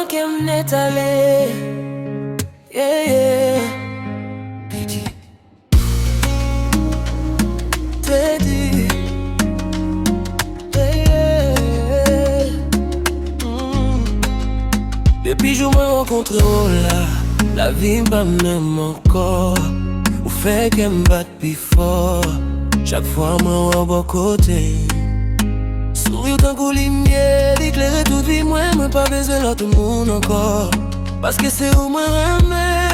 qu'elle m'est allée. Yeah, yeah. T'es dit. Yeah, yeah. Depuis je me rencontre là, la vie m'aime encore. Ou fait qu'elle me batte plus fort. Chaque fois moi au bon côté. Sourire d'un coup lumière, éclairer toute vie, moi pas besoin l'autre monde encore. Parce que c'est où moi remets.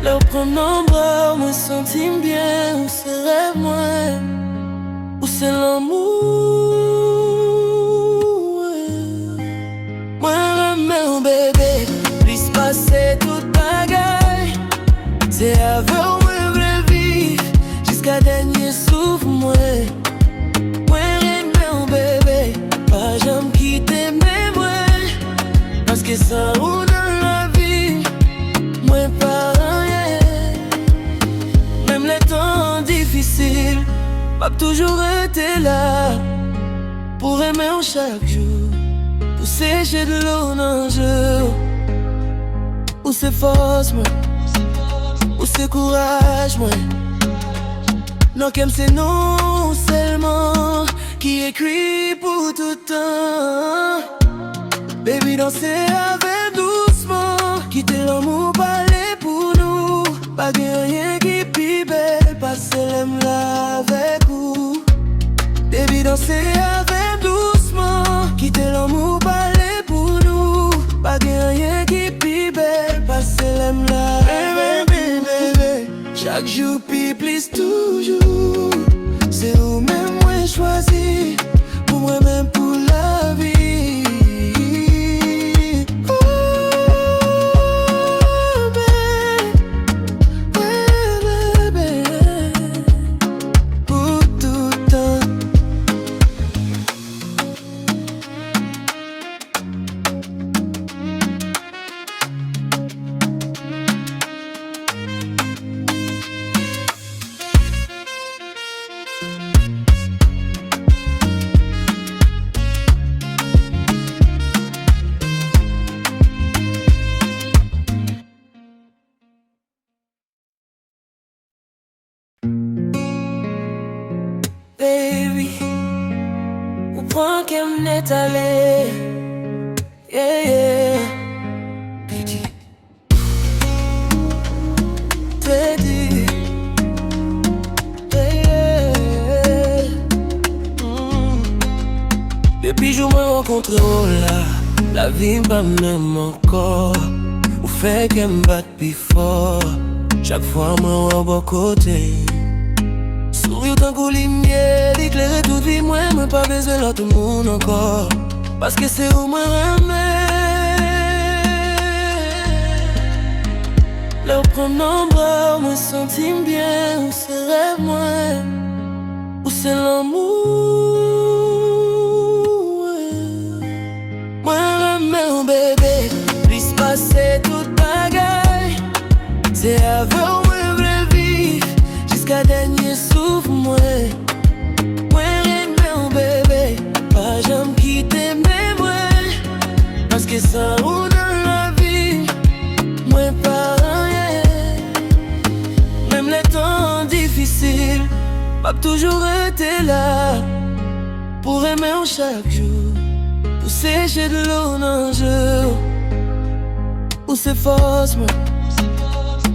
Leur prendre en bras, me sentir bien. Où c'est rêve moi, où c'est l'amour. Moi remets mon bébé, plus passer toute bagaille. C'est avec moi je vivre jusqu'à dernier souffle moi. Moi remets mon bébé, pas jamais quitter mes moi. Parce que ça roule dans la vie, moi pas rien. Même les temps difficiles, pas toujours été là. Pour aimer en chaque jour, pour sécher de l'eau dans le jeu. Où c'est force moi, où c'est courage moi. Non qu'aime c'est non seulement qui écrit pour tout le temps. Baby danser avec doucement, quitter l'amour, parler pour nous. Pas de rien qui pis belle, passer l'aime là avec vous. Baby danser avec doucement, quitter l'amour, parler pour nous. Pas de rien qui pis belle, passer l'aime là avec vous. Chaque jour pis plus toujours. C'est où même moi choisi, pour moi-même pour la vie. Baby, au point qu'elle m'est allée. Yeah, yeah. T'es dit. Yeah, yeah. Depuis je me rencontre là, la vie m'aime encore. Ou fait qu'elle me batte plus fort. Chaque fois moi au bon côté. Sourire d'un coup lumière, éclairer toute vie, moi pas besoin l'autre monde encore. Parce que c'est où moi remets. Leur prendre en bras, me sentir bien. Où c'est rêve moi, où c'est l'amour. Moi remets mon bébé, plus passer toute bagaille. C'est avec moi je vivre jusqu'à dernier souffle moi. Moi remets mon bébé, pas jamais quitter mes moi. Parce que ça roule dans la vie, moi pas rien. Même les temps difficiles, pas toujours été là. Pour aimer en chaque jour, pour sécher de l'eau dans le jeu. Où c'est force moi,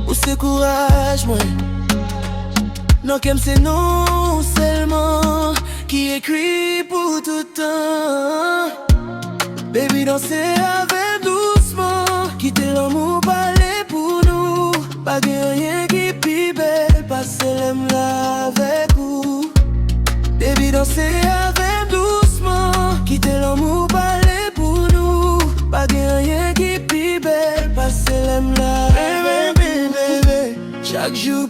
où c'est courage moi. Non qu'aime c'est non seulement qui écrit pour tout le temps. Baby danser avec doucement, quitter l'amour, parler pour nous. Pas de rien qui pis belle, passer l'aime là avec vous. Baby danser avec doucement, quitter l'amour, parler pour nous. Pas de rien qui pis belle, passer l'aime là avec vous. Chaque jour